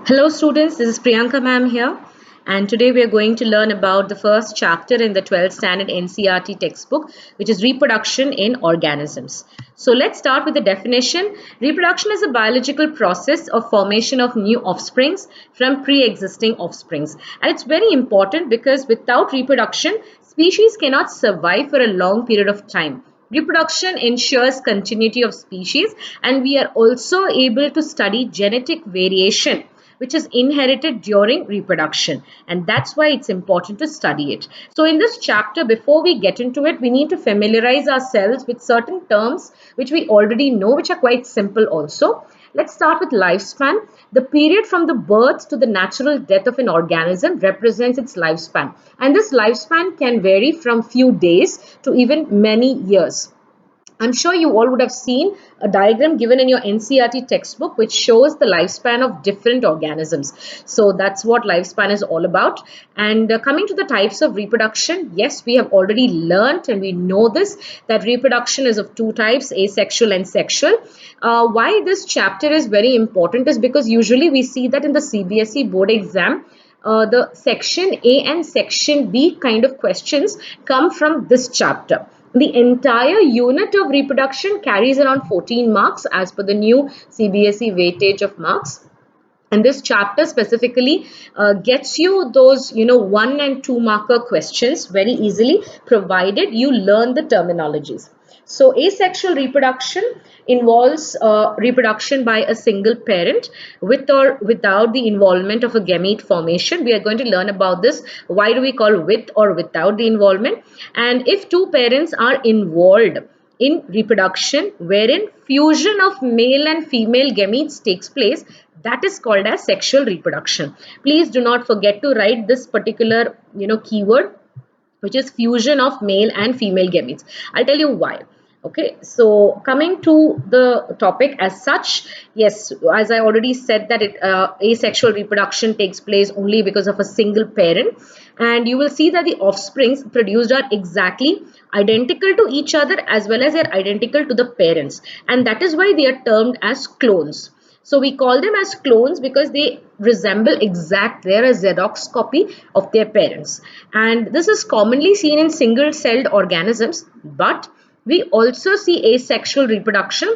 Hello students, this is Priyanka ma'am here, and today we are going to learn about the first chapter in the 12th standard NCERT textbook, which is reproduction in organisms. So let's start with the definition. Reproduction is a biological process of formation of new offsprings from pre-existing offsprings, and it's very important because without reproduction, species cannot survive for a long period of time. Reproduction ensures continuity of species, and we are also able to study genetic variation which is inherited during reproduction, and that's why it's important to study it. So in this chapter, before we get into it, we need to familiarize ourselves with certain terms which we already know, which are quite simple also. Let's start with lifespan. The period from the birth to the natural death of an organism represents its lifespan, and this lifespan can vary from few days to even many years. I'm sure you all would have seen a diagram given in your NCERT textbook which shows the lifespan of different organisms. So that's what lifespan is all about. And coming to the types of reproduction, yes, we have already learned and we know this, that reproduction is of two types, asexual and sexual. Why this chapter is very important is because usually we see that in the CBSE board exam, the section A and section B kind of questions come from this chapter. The entire unit of reproduction carries around 14 marks as per the new CBSE weightage of marks. And this chapter specifically gets you those 1 and 2 marker questions very easily, provided you learn the terminologies. So asexual reproduction involves reproduction by a single parent with or without the involvement of a gamete formation. We are going to learn about this. Why do we call with or without the involvement? And if two parents are involved in reproduction wherein fusion of male and female gametes takes place, that is called as sexual reproduction. Please do not forget to write this particular keyword, which is fusion of male and female gametes. I'll tell you why. Okay, so coming to the topic as such, yes, as I already said that asexual reproduction takes place only because of a single parent, and you will see that the offsprings produced are exactly identical to each other as well as they're identical to the parents, and that is why they are termed as clones. So we call them as clones because they resemble they're a Xerox copy of their parents. And this is commonly seen in single-celled organisms, but we also see asexual reproduction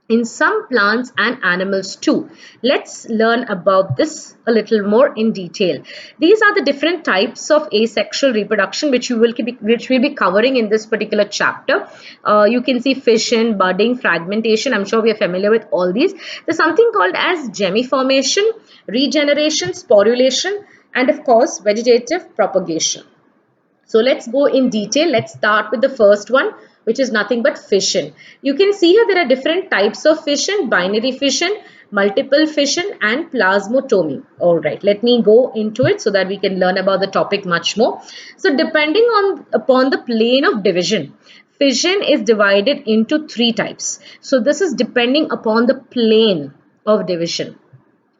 in some plants and animals too. Let's learn about this a little more in detail. These are the different types of asexual reproduction which we'll be covering in this particular chapter. You can see fission, budding, fragmentation. I'm sure we are familiar with all these. There's something called as gemiformation, regeneration, sporulation, and of course vegetative propagation. So let's go in detail. Let's start with the first one, which is nothing but fission. You can see here there are different types of fission: binary fission, multiple fission, and plasmotomy. All right, let me go into it so that we can learn about the topic much more. So depending upon the plane of division, fission is divided into three types. So this is depending upon the plane of division.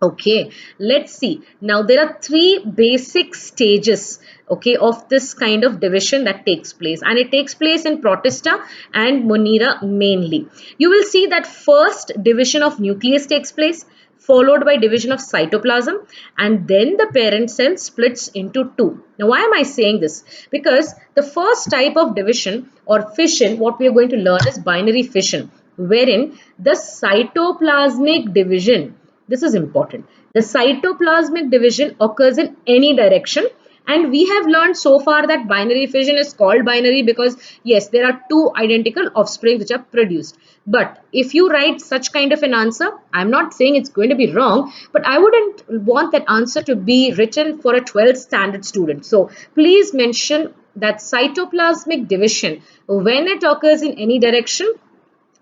Okay, let's see. Now there are three basic stages, okay, of this kind of division that takes place, and it takes place in Protista and Monera mainly. You will see that first division of nucleus takes place, followed by division of cytoplasm, and then the parent cell splits into two. Now why am I saying this? Because the first type of division or fission, what we are going to learn is binary fission, wherein the cytoplasmic division, this is important. The cytoplasmic division occurs in any direction, and we have learned so far that binary fission is called binary because yes, there are two identical offspring which are produced. But if you write such kind of an answer, I'm not saying it's going to be wrong, but I wouldn't want that answer to be written for a 12th standard student. So please mention that cytoplasmic division, when it occurs in any direction,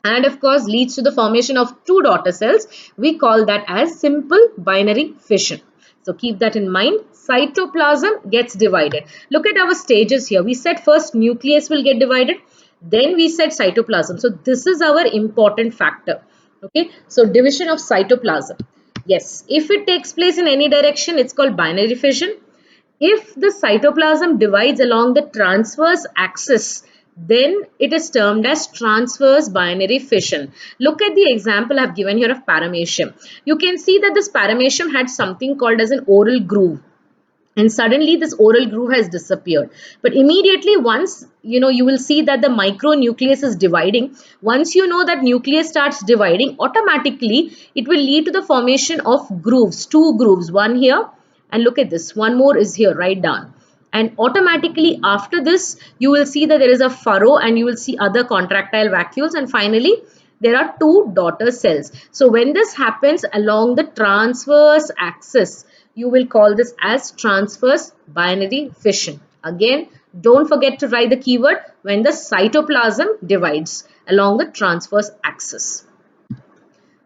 and of course leads to the formation of two daughter cells, we call that as simple binary fission. So keep that in mind. Cytoplasm gets divided. Look at our stages here. We said first nucleus will get divided, then we said cytoplasm. So this is our important factor. Okay, so division of cytoplasm, yes, if it takes place in any direction, it's called binary fission. If the cytoplasm divides along the transverse axis, then it is termed as transverse binary fission. Look at the example I've given here of paramecium. You can see that this paramecium had something called as an oral groove, and suddenly this oral groove has disappeared. But immediately, once you will see that the micronucleus is dividing. Once you know that nucleus starts dividing, automatically it will lead to the formation of grooves, two grooves, one here, and look at this, one more is here right down. And automatically after this, you will see that there is a furrow, and you will see other contractile vacuoles, and finally there are two daughter cells. So when this happens along the transverse axis, you will call this as transverse binary fission. Again, don't forget to write the keyword when the cytoplasm divides along the transverse axis.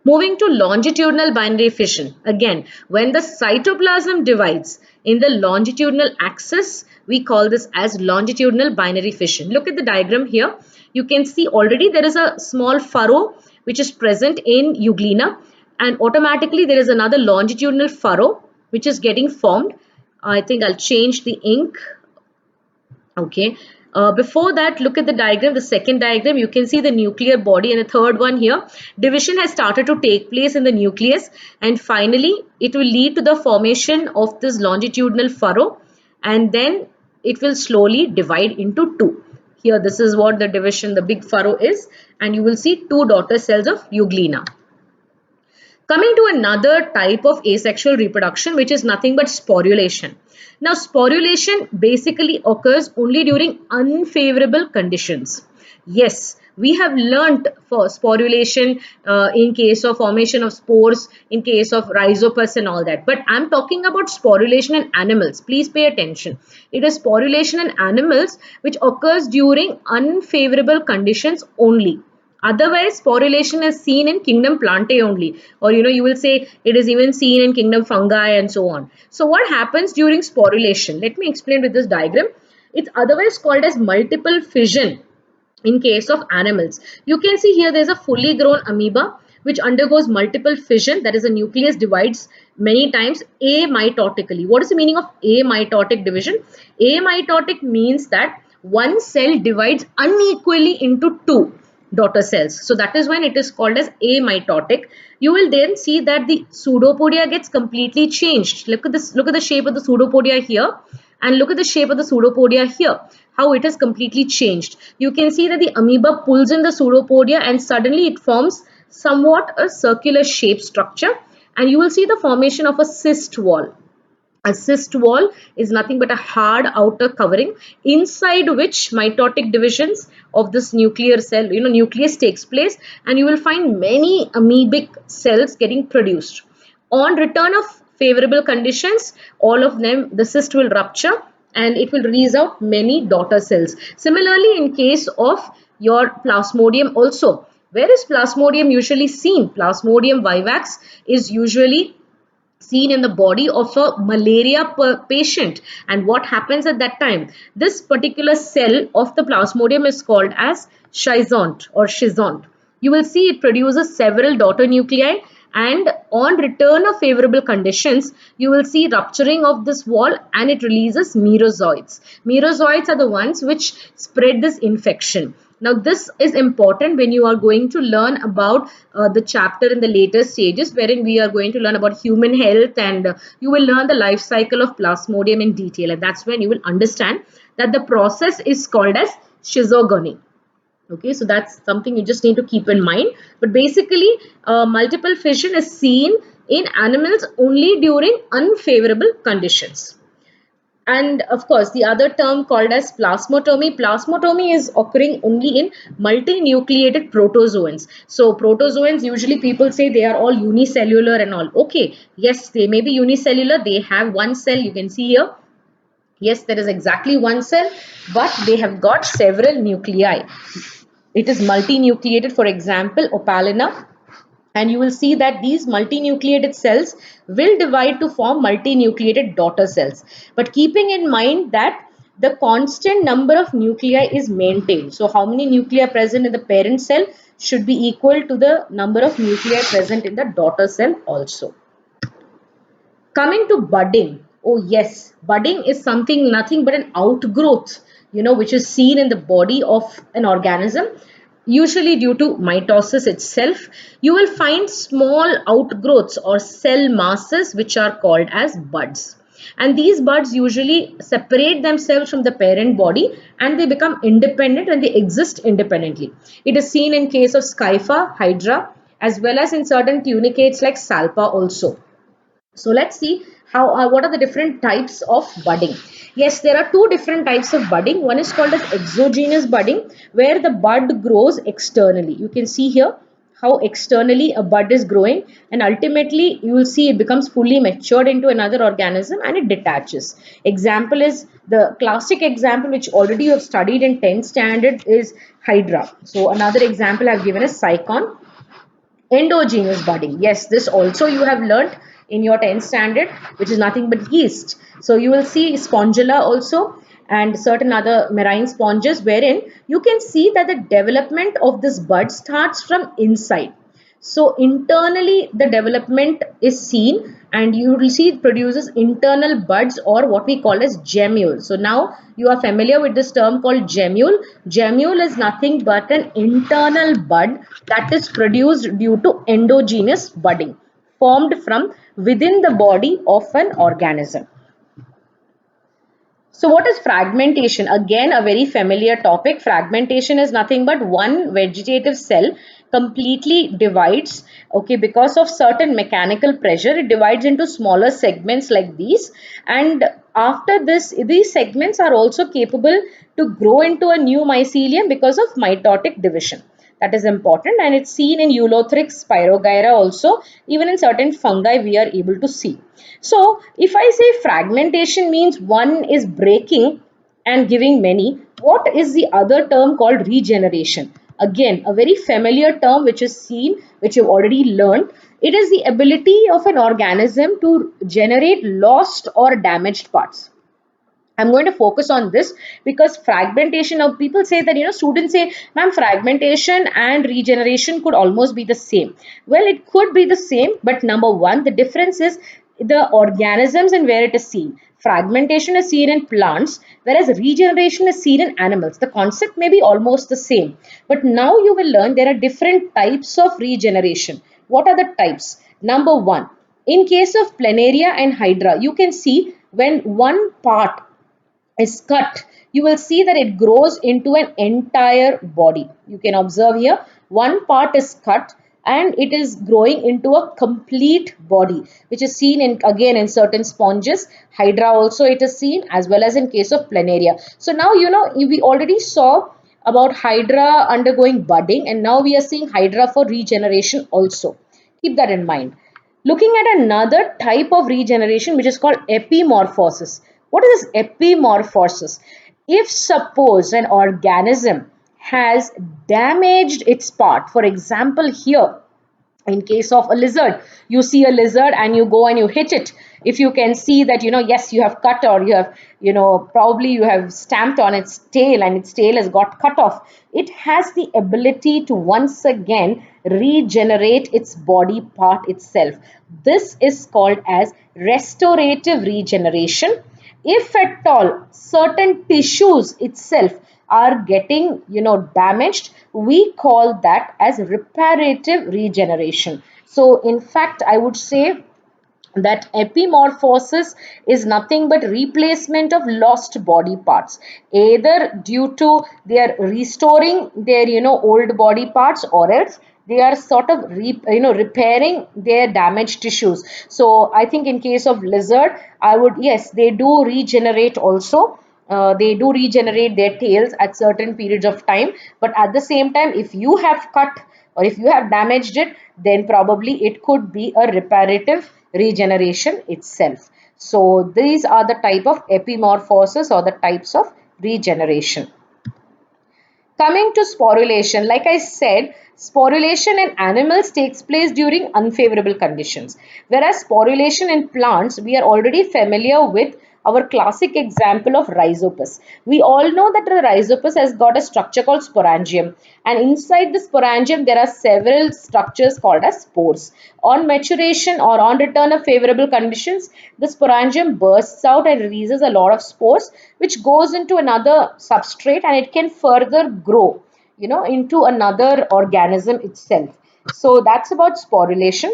Moving to longitudinal binary fission. Again, when the cytoplasm divides in the longitudinal axis, we call this as longitudinal binary fission. Look at the diagram here. You can see already there is a small furrow which is present in euglena, and automatically there is another longitudinal furrow which is getting formed. I think I'll change the ink. Okay. Before that, look at the diagram, the second diagram. You can see the nuclear body, and the third one here. Division has started to take place in the nucleus, and finally it will lead to the formation of this longitudinal furrow, and then it will slowly divide into two. Here, this is what the division, the big furrow is, and you will see two daughter cells of euglena. Coming to another type of asexual reproduction, which is nothing but sporulation. Now, sporulation basically occurs only during unfavorable conditions. Yes, we have learnt for sporulation in case of formation of spores, in case of rhizopus and all that. But I'm talking about sporulation in animals. Please pay attention. It is sporulation in animals which occurs during unfavorable conditions only. Otherwise, sporulation is seen in kingdom Plantae only, or you will say it is even seen in kingdom Fungi and so on. So what happens during sporulation? Let me explain with this diagram. It's otherwise called as multiple fission in case of animals. You can see here there is a fully grown amoeba which undergoes multiple fission, that is, the nucleus divides many times amitotically. What is the meaning of amitotic division? Amitotic means that one cell divides unequally into two daughter cells. So that is when it is called as amitotic. You will then see that the pseudopodia gets completely changed. Look at this, look at the shape of the pseudopodia here, and look at the shape of the pseudopodia here, how it has completely changed. You can see that the amoeba pulls in the pseudopodia, and suddenly it forms somewhat a circular shape structure, and you will see the formation of a cyst wall. A cyst wall is nothing but a hard outer covering inside which mitotic divisions of this nuclear cell, nucleus takes place, and you will find many amoebic cells getting produced. On return of favorable conditions, all of them, the cyst will rupture and it will release out many daughter cells. Similarly, in case of your plasmodium also, where is plasmodium usually seen? Plasmodium vivax is usually seen in the body of a malaria patient. And what happens at that time? This particular cell of the plasmodium is called as schizont or schizont. You will see it produces several daughter nuclei, and on return of favorable conditions, you will see rupturing of this wall and it releases merozoites. Merozoites are the ones which spread this infection. Now, this is important when you are going to learn about the chapter in the later stages, wherein we are going to learn about human health, and you will learn the life cycle of plasmodium in detail. And that's when you will understand that the process is called as schizogony. Okay, so that's something you just need to keep in mind. But basically, multiple fission is seen in animals only during unfavorable conditions. And of course, the other term called as plasmotomy. Plasmotomy is occurring only in multinucleated protozoans. So protozoans, usually people say they are all unicellular and all. Okay, yes, they may be unicellular. They have one cell, you can see here. Yes, there is exactly one cell, but they have got several nuclei. It is multinucleated. For example, Opalina, and you will see that these multinucleated cells will divide to form multinucleated daughter cells, but keeping in mind that the constant number of nuclei is maintained. So how many nuclei present in the parent cell should be equal to the number of nuclei present in the daughter cell also. Coming to budding. Oh yes, budding is something nothing but an outgrowth, which is seen in the body of an organism, usually due to mitosis itself. You will find small outgrowths or cell masses which are called as buds. And these buds usually separate themselves from the parent body and they become independent and they exist independently. It is seen in case of Scypha, Hydra, as well as in certain tunicates like Salpa also. So let's see how what are the different types of budding. Yes, there are two different types of budding. One is called as exogenous budding, where the bud grows externally. You can see here how externally a bud is growing, and ultimately you will see it becomes fully matured into another organism and it detaches. Example is the classic example which already you have studied in 10th standard is Hydra. So another example I've given is Cycon. Endogenous budding. Yes, this also you have learnt in your 10th standard, which is nothing but yeast. So you will see spongilla also and certain other marine sponges wherein you can see that the development of this bud starts from inside. So internally the development is seen and you will see it produces internal buds or what we call as gemule. So now you are familiar with this term called gemule. Gemule is nothing but an internal bud that is produced due to endogenous budding formed from within the body of an organism. So what is fragmentation? Again, a very familiar topic. Fragmentation is nothing but one vegetative cell completely divides, okay, because of certain mechanical pressure, it divides into smaller segments like these. And after this, these segments are also capable to grow into a new mycelium because of mitotic division. That is important and it's seen in Eulothrix, Spirogyra also. Even in certain fungi we are able to see. So if I say fragmentation means one is breaking and giving many, what is the other term called regeneration? Again, a very familiar term which is seen, which you've already learned. It is the ability of an organism to generate lost or damaged parts. I'm going to focus on this because fragmentation of people say that, students say, ma'am, fragmentation and regeneration could almost be the same. Well, it could be the same, but number one, the difference is the organisms and where it is seen. Fragmentation is seen in plants, whereas regeneration is seen in animals. The concept may be almost the same, but now you will learn there are different types of regeneration. What are the types? Number one, in case of planaria and hydra, you can see when one part is cut, you will see that it grows into an entire body. You can observe here, one part is cut and it is growing into a complete body, which is seen in again in certain sponges. Hydra also it is seen as well as in case of planaria. So now we already saw about hydra undergoing budding and now we are seeing hydra for regeneration also. Keep that in mind. Looking at another type of regeneration which is called epimorphosis. What is this epimorphosis? If suppose an organism has damaged its part, for example here in case of a lizard, you see a lizard and you go and you hit it. If you can see that, yes, you have cut or you have, probably you have stamped on its tail and its tail has got cut off. It has the ability to once again regenerate its body part itself. This is called as restorative regeneration. If at all certain tissues itself are getting damaged, we call that as reparative regeneration. So in fact I would say that epimorphosis is nothing but replacement of lost body parts, either due to their restoring their old body parts or else they are sort of repairing their damaged tissues. So I think in case of lizard, I would, yes, they do regenerate also. They do regenerate their tails at certain periods of time, but at the same time if you have cut or if you have damaged it, then probably it could be a reparative regeneration itself. So these are the type of epimorphosis or the types of regeneration. Coming to sporulation, like I said, sporulation in animals takes place during unfavorable conditions, whereas sporulation in plants we are already familiar with our classic example of rhizopus. We all know that the rhizopus has got a structure called sporangium, and inside the sporangium there are several structures called as spores. On maturation or on return of favorable conditions, the sporangium bursts out and releases a lot of spores, which goes into another substrate, and it can further grow, into another organism itself. So that's about sporulation.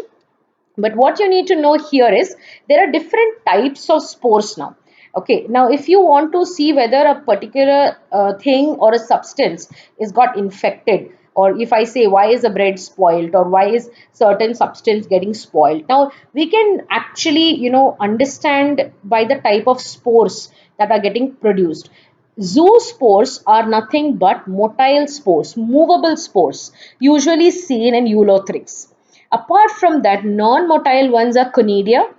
But what you need to know here is there are different types of spores now. Okay, now if you want to see whether a particular thing or a substance is got infected, or if I say why is a bread spoiled or why is certain substance getting spoiled, now we can actually understand by the type of spores that are getting produced. Zoospores are nothing but motile spores, movable spores, usually seen in eulothrix. Apart from that, non-motile ones are conidia,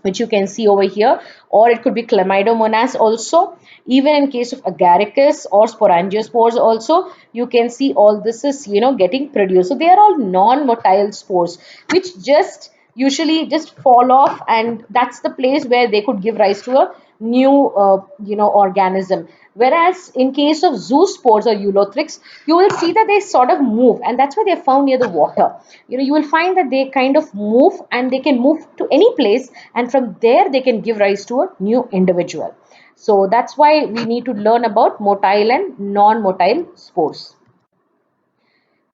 which you can see over here, or it could be chlamydomonas also. Even in case of agaricus or sporangiospores also, you can see all this is getting produced. So they are all non-motile spores, which just usually just fall off, and that's the place where they could give rise to a new organism. Whereas in case of zoospores or eulothrix, you will see that they sort of move, and that's why they're found near the water. You will find that they kind of move, and they can move to any place, and from there they can give rise to a new individual. So that's why we need to learn about motile and non-motile spores.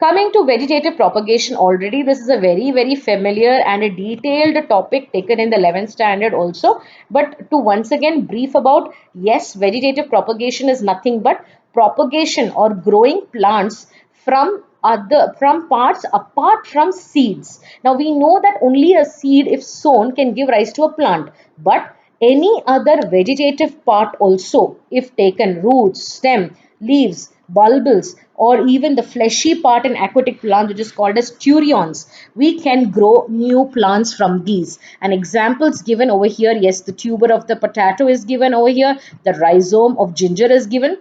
Coming to vegetative propagation, already this is a very, very familiar and a detailed topic taken in the 11th standard also. But to once again brief about, yes, vegetative propagation is nothing but propagation or growing plants from parts apart from seeds. Now we know that only a seed, if sown, can give rise to a plant, but any other vegetative part also, if taken, roots, stem, leaves, bulbils, or even the fleshy part in aquatic plants, which is called as turions, we can grow new plants from these. And examples given over here, yes, the tuber of the potato is given over here, the rhizome of ginger is given.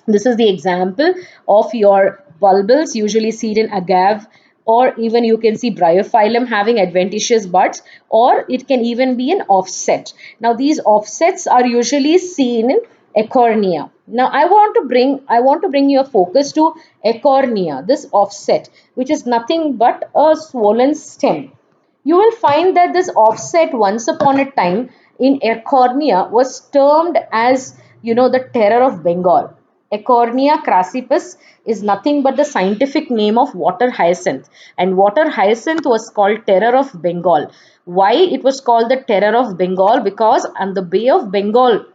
This is the example of your bulbils, usually seen in agave, or even you can see bryophyllum having adventitious buds, or it can even be an offset. Now these offsets are usually seen in Acornia. Now I want to bring your focus to Acornia, this offset, which is nothing but a swollen stem. You will find that this offset once upon a time in Acornia was termed as, the terror of Bengal. Acornia crassipus is nothing but the scientific name of water hyacinth, and water hyacinth was called terror of Bengal. Why it was called the terror of Bengal? Because on the Bay of Bengal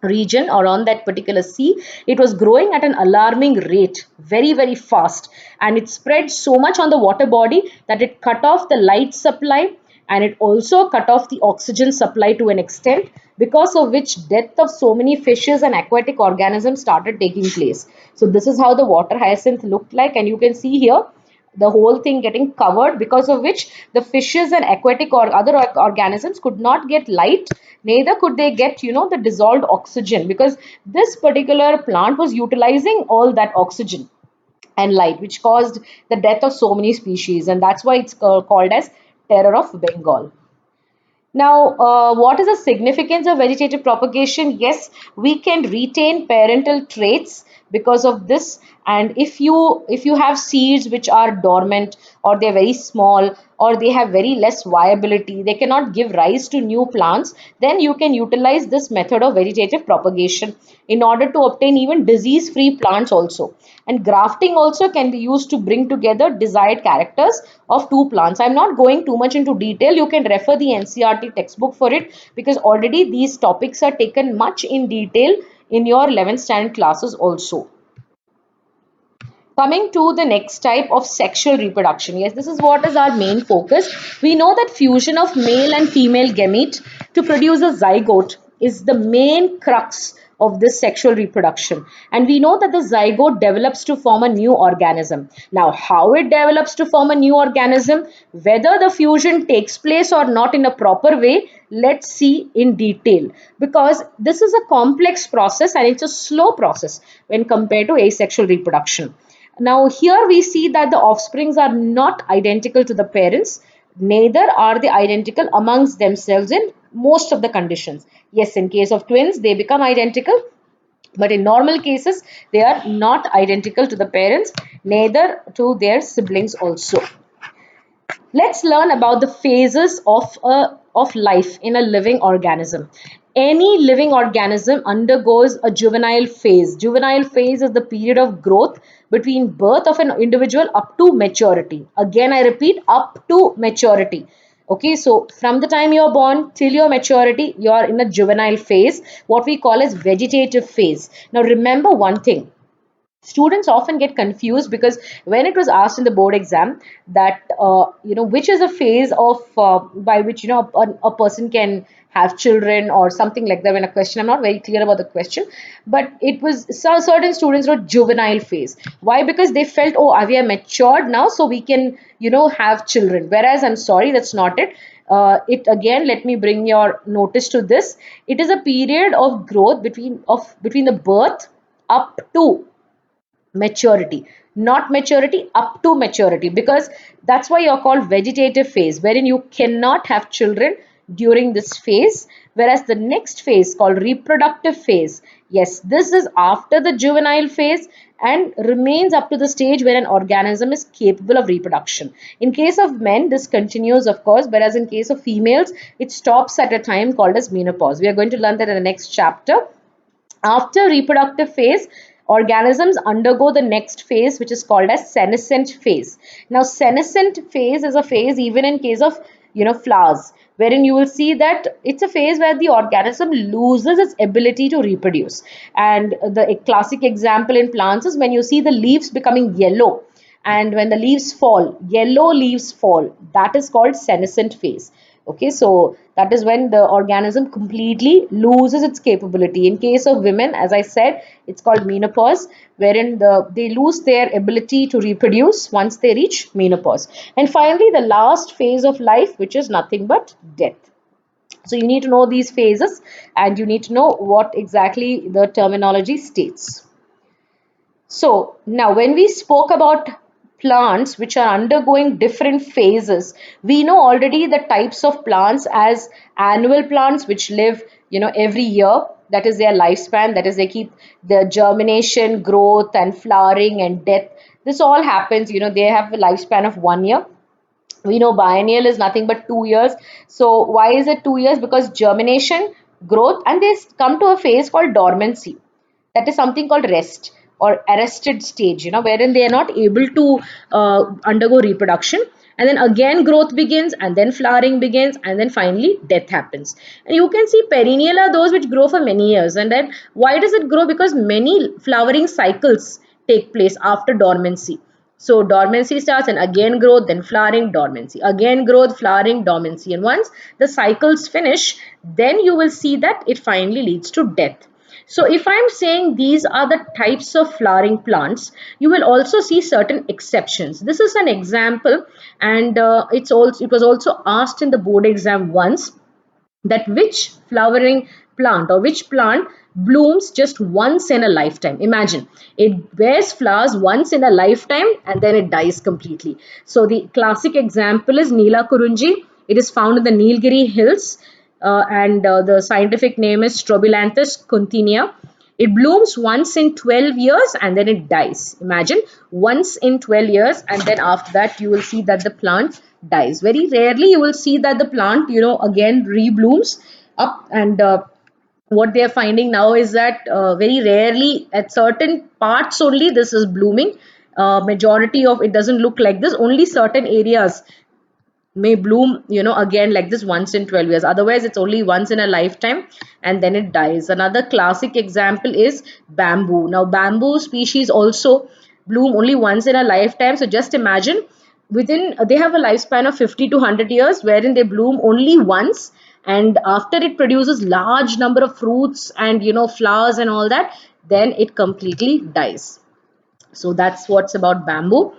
region or on that particular sea, it was growing at an alarming rate, very, very fast, and it spread so much on the water body that it cut off the light supply, and it also cut off the oxygen supply to an extent, because of which death of so many fishes and aquatic organisms started taking place. So this is how the water hyacinth looked like, and you can see here the whole thing getting covered, because of which the fishes and aquatic or other organisms could not get light, neither could they get the dissolved oxygen, because this particular plant was utilizing all that oxygen and light, which caused the death of so many species, and that's why it's called as terror of Bengal. Now, what is the significance of vegetative propagation? Yes, we can retain parental traits because of this. And if you have seeds which are dormant, or they're very small, or they have very less viability, they cannot give rise to new plants, then you can utilize this method of vegetative propagation in order to obtain even disease-free plants also. And grafting also can be used to bring together desired characters of two plants. I'm not going too much into detail. You can refer the NCERT textbook for it, because already these topics are taken much in detail in your 11th standard classes also. Coming to the next type of sexual reproduction. Yes, this is what is our main focus. We know that fusion of male and female gamete to produce a zygote is the main crux of this sexual reproduction. And we know that the zygote develops to form a new organism. Now, how it develops to form a new organism, whether the fusion takes place or not in a proper way, let's see in detail, because this is a complex process and it's a slow process when compared to asexual reproduction. Now, here we see that the offsprings are not identical to the parents. neither are they identical amongst themselves in most of the conditions. Yes, in case of twins, they become identical, but in normal cases, they are not identical to the parents, neither to their siblings also. Let's learn about the phases of life in a living organism. Any living organism undergoes a juvenile phase. Juvenile phase is the period of growth between birth of an individual up to maturity. Again, I repeat, up to maturity. Okay, so from the time you're born till your maturity, you're in a juvenile phase, what we call as vegetative phase. Now, remember one thing, students often get confused because when it was asked in the board exam that which is a phase of by which a person can have children or something like that, when a question, I'm not very clear about the question, but it was, so certain students wrote juvenile phase. Why? Because they felt, oh, we are matured now, so we can have children, whereas I'm sorry, that's not it. It again, let me bring your notice to this. It is a period of growth between the birth up to maturity, not maturity, up to maturity, because that's why you're called vegetative phase, wherein you cannot have children during this phase. Whereas the next phase called reproductive phase, yes, this is after the juvenile phase and remains up to the stage where an organism is capable of reproduction. In case of men, this continues, of course, whereas in case of females, it stops at a time called as menopause. We are going to learn that in the next chapter. After reproductive phase, organisms undergo the next phase, which is called as senescent phase. Now, senescent phase is a phase even in case of flowers, wherein you will see that it's a phase where the organism loses its ability to reproduce. And the classic example in plants is when you see the leaves becoming yellow, and when the leaves fall, yellow leaves fall, that is called senescent phase. Okay, so that is when the organism completely loses its capability. In case of women, as I said, it's called menopause, wherein they lose their ability to reproduce once they reach menopause. And finally, the last phase of life, which is nothing but death. So you need to know these phases, and you need to know what exactly the terminology states. So now when we spoke about plants which are undergoing different phases, we know already the types of plants as annual plants which live, every year. That is their lifespan. That is, they keep the germination, growth, and flowering and death. This all happens, they have a lifespan of 1 year. We know biennial is nothing but 2 years. So why is it 2 years? Because germination, growth, and they come to a phase called dormancy. That is something called rest or arrested stage, wherein they are not able to undergo reproduction. And then again growth begins, and then flowering begins, and then finally death happens. And you can see perennial are those which grow for many years. And then why does it grow? Because many flowering cycles take place after dormancy. So dormancy starts, and again growth, then flowering, dormancy, again growth, flowering, dormancy. And once the cycles finish, then you will see that it finally leads to death. So if I'm saying these are the types of flowering plants, you will also see certain exceptions. This is an example, and it was also asked in the board exam once, that which flowering plant or which plant blooms just once in a lifetime. Imagine, it bears flowers once in a lifetime and then it dies completely. So the classic example is Neela Kurunji. It is found in the Nilgiri hills, and the scientific name is Strobilanthes continia. It blooms once in 12 years and then it dies. Imagine, once in 12 years, and then after that you will see that the plant dies. Very rarely you will see that the plant, again reblooms up. And what they are finding now is that very rarely at certain parts only this is blooming. Majority of it doesn't look like this. Only certain areas may bloom, again like this once in 12 years. Otherwise, it's only once in a lifetime and then it dies. Another classic example is bamboo. Now, bamboo species also bloom only once in a lifetime. So just imagine, they have a lifespan of 50 to 100 years, wherein they bloom only once. And after it produces large number of fruits and, flowers and all that, then it completely dies. So that's what's about bamboo.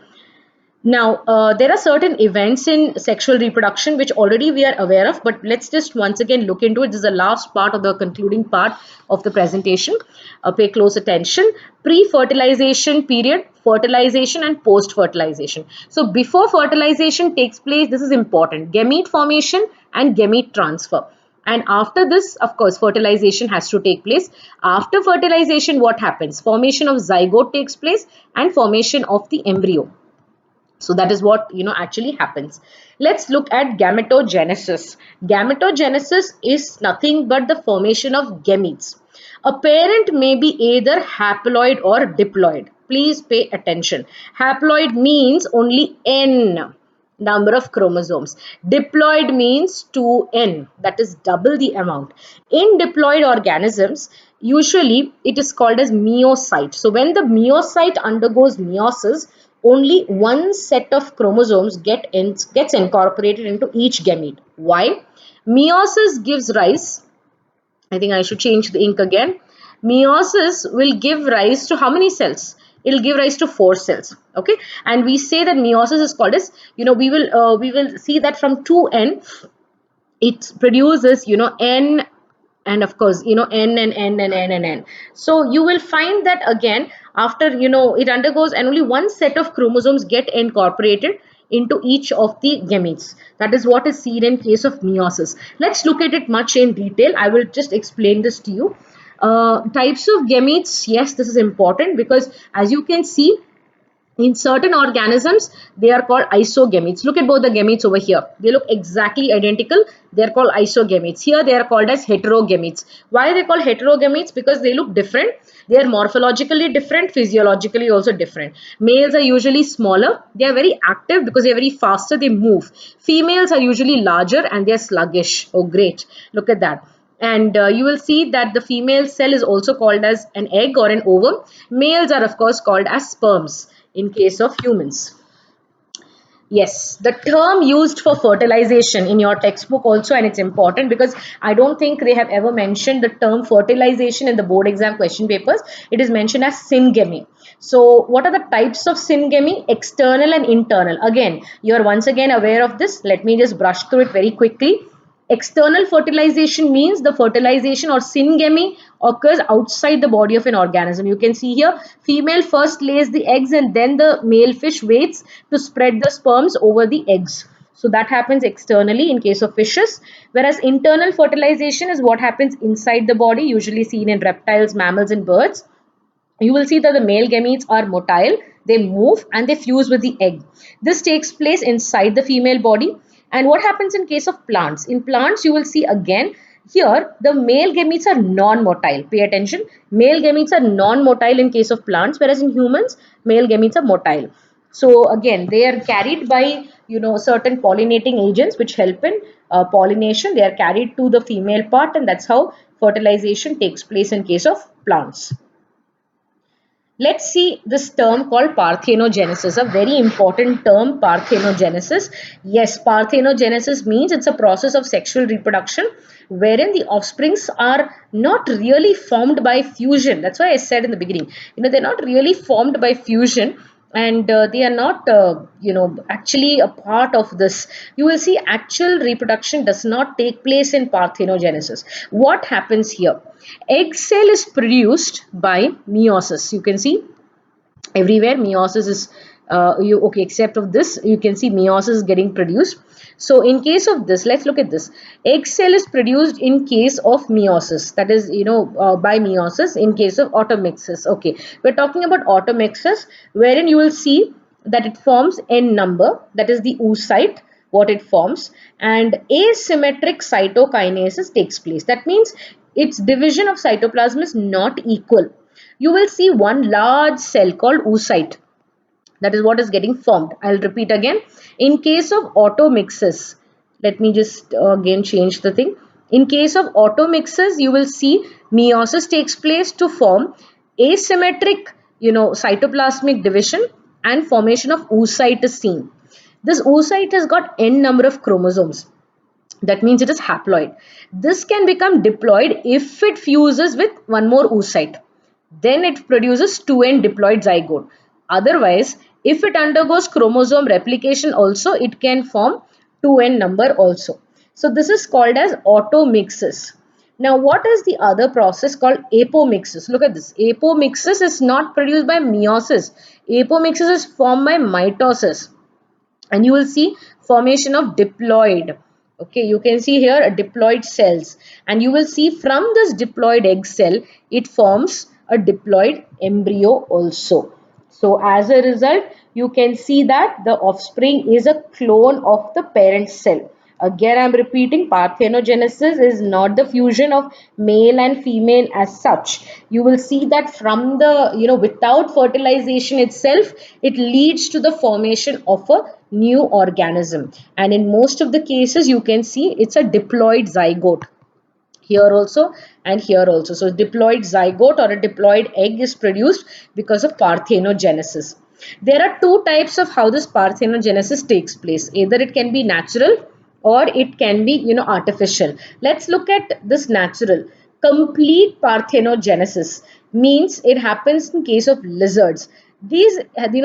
Now, there are certain events in sexual reproduction which already we are aware of, but let's just once again look into it. This is the last part of the concluding part of the presentation. Pay close attention. Pre-fertilization period, fertilization and post-fertilization. So before fertilization takes place, this is important. Gamete formation and gamete transfer. And after this, of course, fertilization has to take place. After fertilization, what happens? Formation of zygote takes place and formation of the embryo. So that is what actually happens. Let's look at gametogenesis. Gametogenesis is nothing but the formation of gametes. A parent may be either haploid or diploid. Please pay attention. Haploid means only n number of chromosomes. Diploid means 2n, that is double the amount. In diploid organisms, usually it is called as meiocyte. So when the meiocyte undergoes meiosis, only one set of chromosomes gets incorporated into each gamete. Why? Meiosis gives rise, I think I should change the ink again. Meiosis will give rise to how many cells? It will give rise to 4 cells. Okay, and we say that meiosis is called as, we will see that from 2n it produces n, and of course n and n and n and n. So you will find that again after it undergoes, and only one set of chromosomes get incorporated into each of the gametes. That is what is seen in case of meiosis. Let's look at it much in detail. I will just explain this to you. Types of gametes, yes, this is important because as you can see, in certain organisms, they are called isogametes. Look at both the gametes over here. They look exactly identical. They are called isogametes. Here they are called as heterogametes. Why are they called heterogametes? Because they look different. They are morphologically different, physiologically also different. Males are usually smaller. They are very active because they are very faster. They move. Females are usually larger and they are sluggish. Oh, great. Look at that. And you will see that the female cell is also called as an egg or an ovum. Males are of course called as sperms in case of humans. Yes, the term used for fertilization in your textbook also, and it's important because I don't think they have ever mentioned the term fertilization in the board exam question papers. It is mentioned as syngamy. So what are the types of syngamy? External and internal. Again, you are once again aware of this. Let me just brush through it very quickly. External fertilization means the fertilization or syngamy occurs outside the body of an organism. You can see here, female first lays the eggs and then the male fish waits to spread the sperms over the eggs. So that happens externally in case of fishes, whereas internal fertilization is what happens inside the body, usually seen in reptiles, mammals and birds. You will see that the male gametes are motile, they move and they fuse with the egg. This takes place inside the female body. And what happens in case of plants? In plants, you will see again here the male gametes are non-motile. Pay attention. Male gametes are non-motile in case of plants, whereas in humans, male gametes are motile. So again, they are carried by certain pollinating agents which help in pollination. They are carried to the female part, and that's how fertilization takes place in case of plants. Let's see this term called parthenogenesis, a very important term, parthenogenesis. Yes, parthenogenesis means it's a process of sexual reproduction wherein the offsprings are not really formed by fusion. That's why I said in the beginning, they're not really formed by fusion, and they are not actually a part of this. You will see actual reproduction does not take place in parthenogenesis. What happens here? Egg cell is produced by meiosis. You can see everywhere meiosis is okay, except of this you can see meiosis is getting produced. So in case of this, let's look at this. Egg cell is produced in case of meiosis, that is by meiosis in case of automixis. Okay, we're talking about automixis, wherein you will see that it forms n number, that is the oocyte what it forms, and asymmetric cytokinesis takes place. That means its division of cytoplasm is not equal. You will see one large cell called oocyte. That is what is getting formed. I'll repeat again. In case of automixis, let me just again change the thing. In case of automixis, you will see meiosis takes place to form asymmetric, cytoplasmic division, and formation of oocyte is seen. This oocyte has got n number of chromosomes. That means it is haploid. This can become diploid if it fuses with one more oocyte. Then it produces 2n diploid zygote. Otherwise, If it undergoes chromosome replication also, it can form 2n number also. So this is called as automixis. Now what is the other process called apomixis? Look at this. Apomixis is not produced by meiosis. Apomixis is formed by mitosis, and you will see formation of diploid. Okay, you can see here a diploid cells, and you will see from this diploid egg cell it forms a diploid embryo also. So as a result, you can see that the offspring is a clone of the parent cell. Again, I'm repeating, parthenogenesis is not the fusion of male and female as such. You will see that from the, without fertilization itself, it leads to the formation of a new organism. And in most of the cases, you can see it's a diploid zygote here also and here also. So diploid zygote or a diploid egg is produced because of parthenogenesis. There are two types of how this parthenogenesis takes place. Either it can be natural or it can be artificial. Let's look at this natural. Complete parthenogenesis means it happens in case of lizards. These,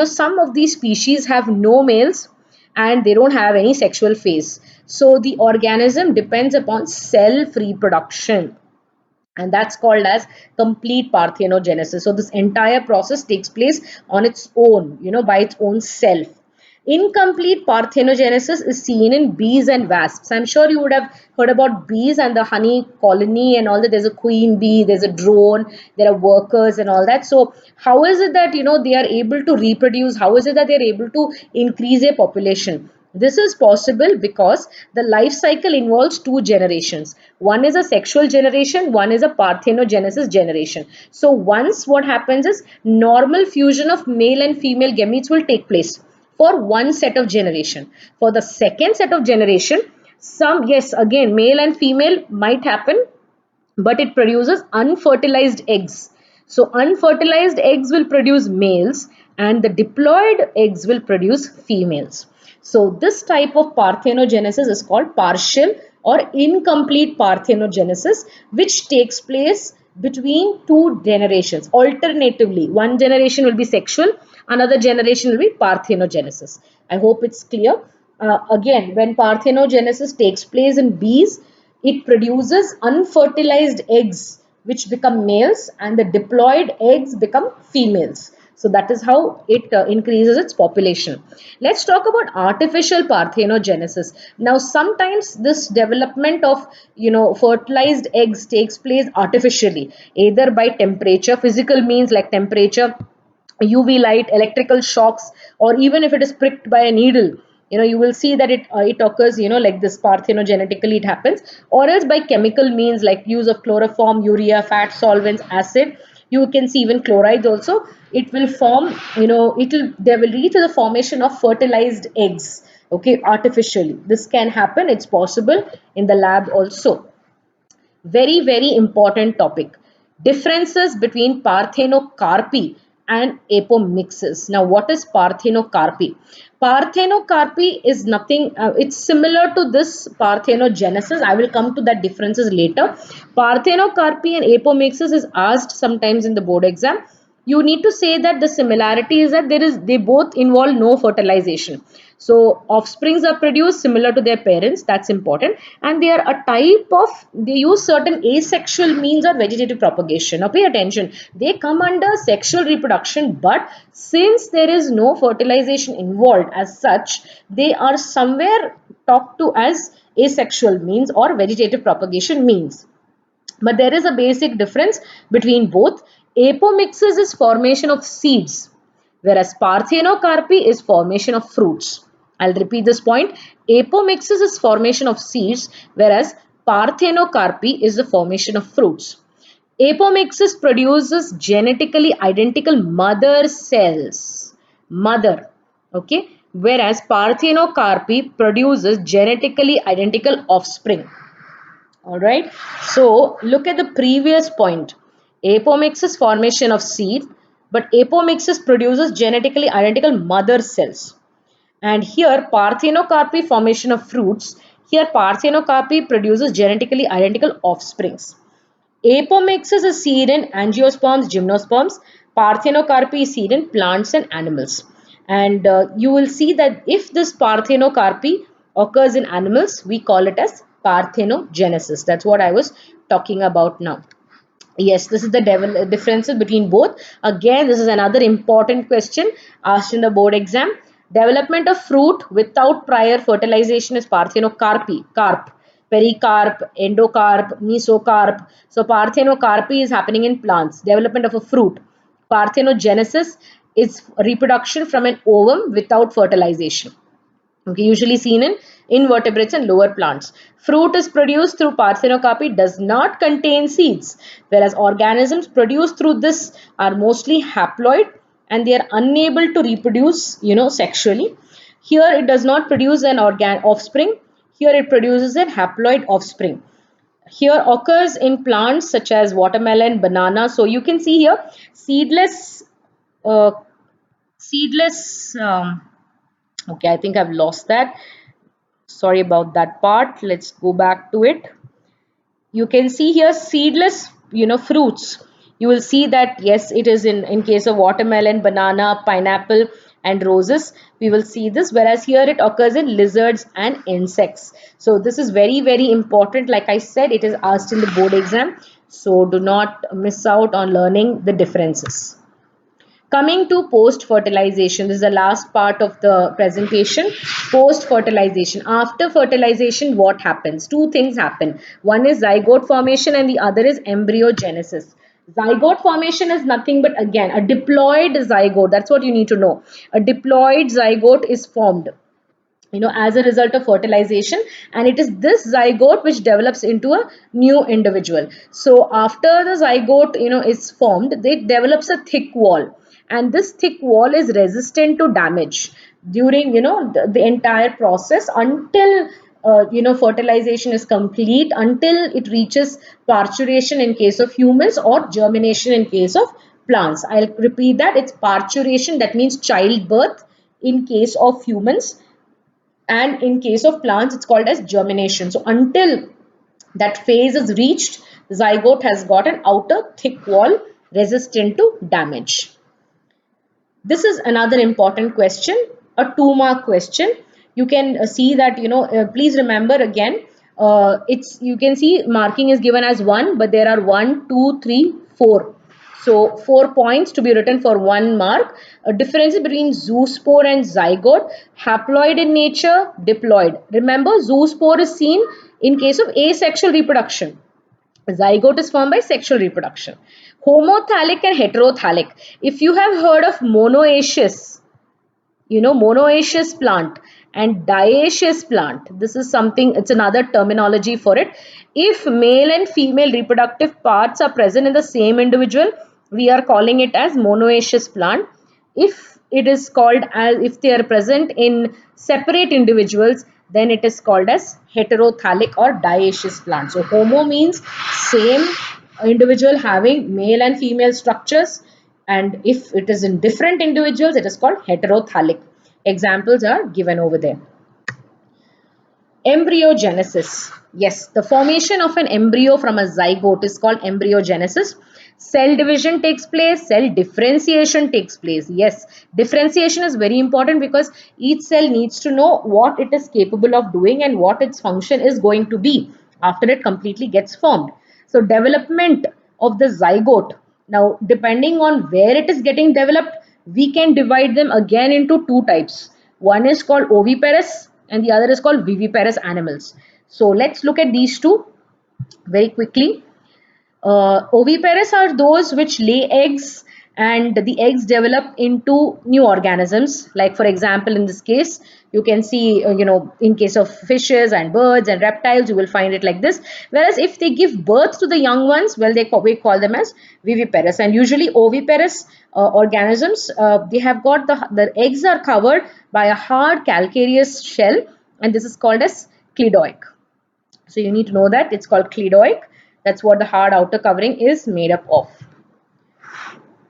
some of these species have no males and they don't have any sexual phase. So the organism depends upon self reproduction, and that's called as complete parthenogenesis. So this entire process takes place on its own, by its own self. Incomplete parthenogenesis is seen in bees and wasps. I'm sure you would have heard about bees and the honey colony and all that. There's a queen bee, there's a drone, there are workers and all that. So how is it that they are able to reproduce? How is it that they're able to increase their population? This is possible because the life cycle involves two generations. One is a sexual generation, one is a parthenogenesis generation. So once what happens is normal fusion of male and female gametes will take place for one set of generation. For the second set of generation, some, yes, again male and female might happen, but it produces unfertilized eggs. So unfertilized eggs will produce males and the diploid eggs will produce females. So this type of parthenogenesis is called partial or incomplete parthenogenesis, which takes place between two generations. Alternatively, one generation will be sexual, another generation will be parthenogenesis. I hope it's clear. Again, when parthenogenesis takes place in bees, it produces unfertilized eggs which become males and the diploid eggs become females. So that is how it increases its population. Let's talk about artificial parthenogenesis. Now sometimes this development of fertilized eggs takes place artificially, either by temperature, physical means like temperature, UV light, electrical shocks, or even if it is pricked by a needle, you will see that it occurs, like this parthenogenetically it happens, or else by chemical means like use of chloroform, urea, fat, solvents, acid. You can see even chlorides also. It will form, they will lead to the formation of fertilized eggs. Okay, artificially. This can happen. It's possible in the lab also. Very, very important topic. Differences between parthenocarpy and apomixis. Now, what is parthenocarpy? Parthenocarpy is nothing, it's similar to this parthenogenesis. I will come to that differences later. Parthenocarpy and apomixis is asked sometimes in the board exam. You need to say that the similarity is that they both involve no fertilization. So offsprings are produced similar to their parents, that's important, and they are a type of, they use certain asexual means or vegetative propagation. Now pay attention, they come under sexual reproduction, but since there is no fertilization involved as such, they are somewhere talked to as asexual means or vegetative propagation means. But there is a basic difference between both. Apomixis is formation of seeds, whereas parthenocarpy is formation of fruits. I'll repeat this point. Apomixis is formation of seeds, whereas parthenocarpy is the formation of fruits. Apomixis produces genetically identical mother cells. Mother. Okay. Whereas parthenocarpy produces genetically identical offspring. All right. So look at the previous point. Apomixis formation of seed, but apomixis produces genetically identical mother cells. And here parthenocarpy formation of fruits. Here parthenocarpy produces genetically identical offsprings. Apomixis is seen in angiosperms, gymnosperms. Parthenocarpy is seen in plants and animals. And you will see that if this parthenocarpy occurs in animals, we call it as parthenogenesis. That's what I was talking about now. Yes, this is the differences between both. Again, this is another important question asked in the board exam. Development of fruit without prior fertilization is parthenocarpy, carp, pericarp, endocarp, mesocarp. So parthenocarpy is happening in plants. Development of a fruit. Parthenogenesis is reproduction from an ovum without fertilization. Okay, usually seen in invertebrates and lower plants. Fruit is produced through parthenocarpy, does not contain seeds, whereas organisms produced through this are mostly haploid and they are unable to reproduce, sexually. Here it does not produce an offspring. Here it produces a haploid offspring. Here occurs in plants such as watermelon, banana. So you can see here seedless, uh, seedless. Okay, I think I've lost that. Sorry about that part. Let's go back to it. You can see here seedless, fruits. You will see that yes, it is in case of watermelon, banana, pineapple and roses. We will see this, whereas here it occurs in lizards and insects. So this is very, very important. Like I said, it is asked in the board exam. So do not miss out on learning the differences. Coming to post fertilization, this is the last part of the presentation. Post fertilization. After fertilization, what happens? Two things happen. One is zygote formation and the other is embryogenesis. Zygote formation is nothing but again a diploid zygote. That's what you need to know. A diploid zygote is formed, as a result of fertilization, and it is this zygote which develops into a new individual. So after the zygote is formed, it develops a thick wall, and this thick wall is resistant to damage during the entire process until fertilization is complete, until it reaches parturition in case of humans or germination in case of plants. I'll repeat that. It's parturition, that means childbirth in case of humans, and in case of plants it's called as germination. So until that phase is reached, the zygote has got an outer thick wall resistant to damage. This is another important question, a 2-mark question. You can see that, please remember again, it's you can see marking is given as 1, but there are 1, 2, 3, 4. So 4 points to be written for 1 mark. A difference between zoospore and zygote: haploid in nature, diploid. Remember, zoospore is seen in case of asexual reproduction. Zygote is formed by sexual reproduction. Homothallic and heterothallic. If you have heard of monoecious, monoecious plant and dioecious plant, this is something, it's another terminology for it. If male and female reproductive parts are present in the same individual, we are calling it as monoecious plant. If it is called as, if they are present in separate individuals, then it is called as heterothallic or dioecious plant. So homo means same individual having male and female structures, and if it is in different individuals, it is called heterothallic. Examples are given over there. Embryogenesis. Yes, the formation of an embryo from a zygote is called embryogenesis. Cell division takes place, cell differentiation takes place. Yes, differentiation is very important because each cell needs to know what it is capable of doing and what its function is going to be after it completely gets formed. So development of the zygote. Now, depending on where it is getting developed, we can divide them again into 2 types. One is called oviparous and the other is called viviparous animals. So let's look at these two very quickly. Oviparous are those which lay eggs, and the eggs develop into new organisms. Like for example, in this case, you can see, in case of fishes and birds and reptiles, you will find it like this. Whereas if they give birth to the young ones, well, we call them as viviparous. And usually oviparous organisms, they have got the eggs are covered by a hard calcareous shell, and this is called as clidoic. So you need to know that it's called clidoic. That's what the hard outer covering is made up of.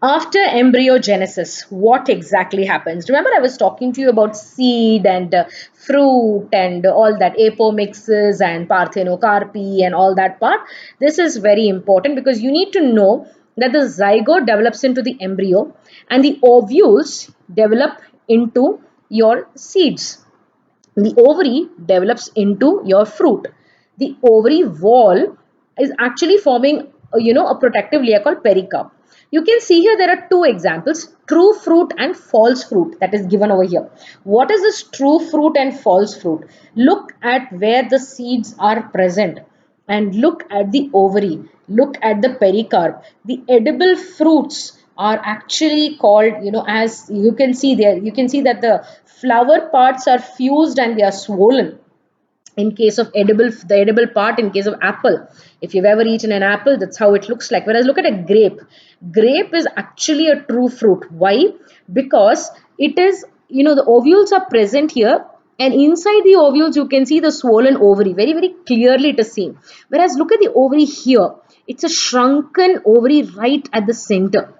After embryogenesis, what exactly happens? Remember, I was talking to you about seed and fruit and all that, apomixes and parthenocarpy and all that part. This is very important because you need to know that the zygote develops into the embryo and the ovules develop into your seeds. The ovary develops into your fruit. The ovary wall is actually forming a protective layer called pericarp. You can see here there are two examples, true fruit and false fruit, that is given over here. What is this true fruit and false fruit? Look at where the seeds are present and look at the ovary, look at the pericarp. The edible fruits are actually called, as you can see there, you can see that the flower parts are fused and they are swollen in case of the edible part. In case of apple, if you've ever eaten an apple, that's how it looks like. Whereas look at a grape is actually a true fruit. Why? Because it is, the ovules are present here, and inside the ovules you can see the swollen ovary, very very clearly it is seen. Whereas look at the ovary here, it's a shrunken ovary right at the center,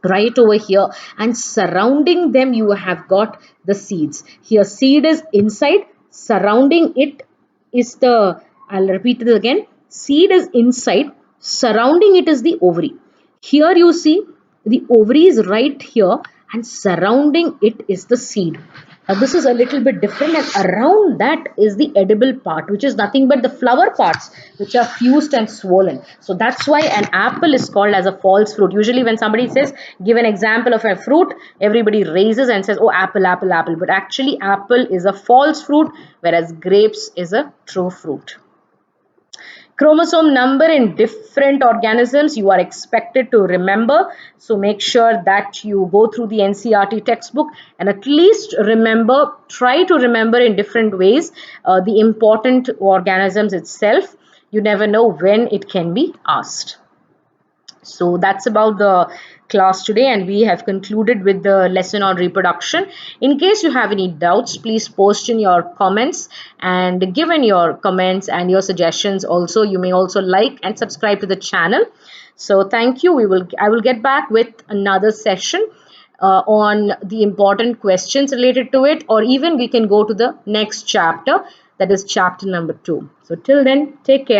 right over here, and surrounding them you have got the seeds. Here seed is inside, surrounding it is the, I'll repeat it again, seed is inside, surrounding it is the ovary. Here you see the ovary is right here, and surrounding it is the seed. Now this is a little bit different, and around that is the edible part, which is nothing but the flower parts, which are fused and swollen. So that's why an apple is called as a false fruit. Usually when somebody says, give an example of a fruit, everybody raises and says, oh, apple, apple, apple. But actually apple is a false fruit, whereas grapes is a true fruit. Chromosome number in different organisms you are expected to remember, so make sure that you go through the NCERT textbook and at least try to remember in different ways the important organisms itself. You never know when it can be asked. So that's about the class today, and we have concluded with the lesson on reproduction. In case you have any doubts, please post in your comments and give in your comments and your suggestions also. You may also like and subscribe to the channel. So thank you. I will get back with another session on the important questions related to it, or even we can go to the next chapter, that is chapter number 2. So till then, take care.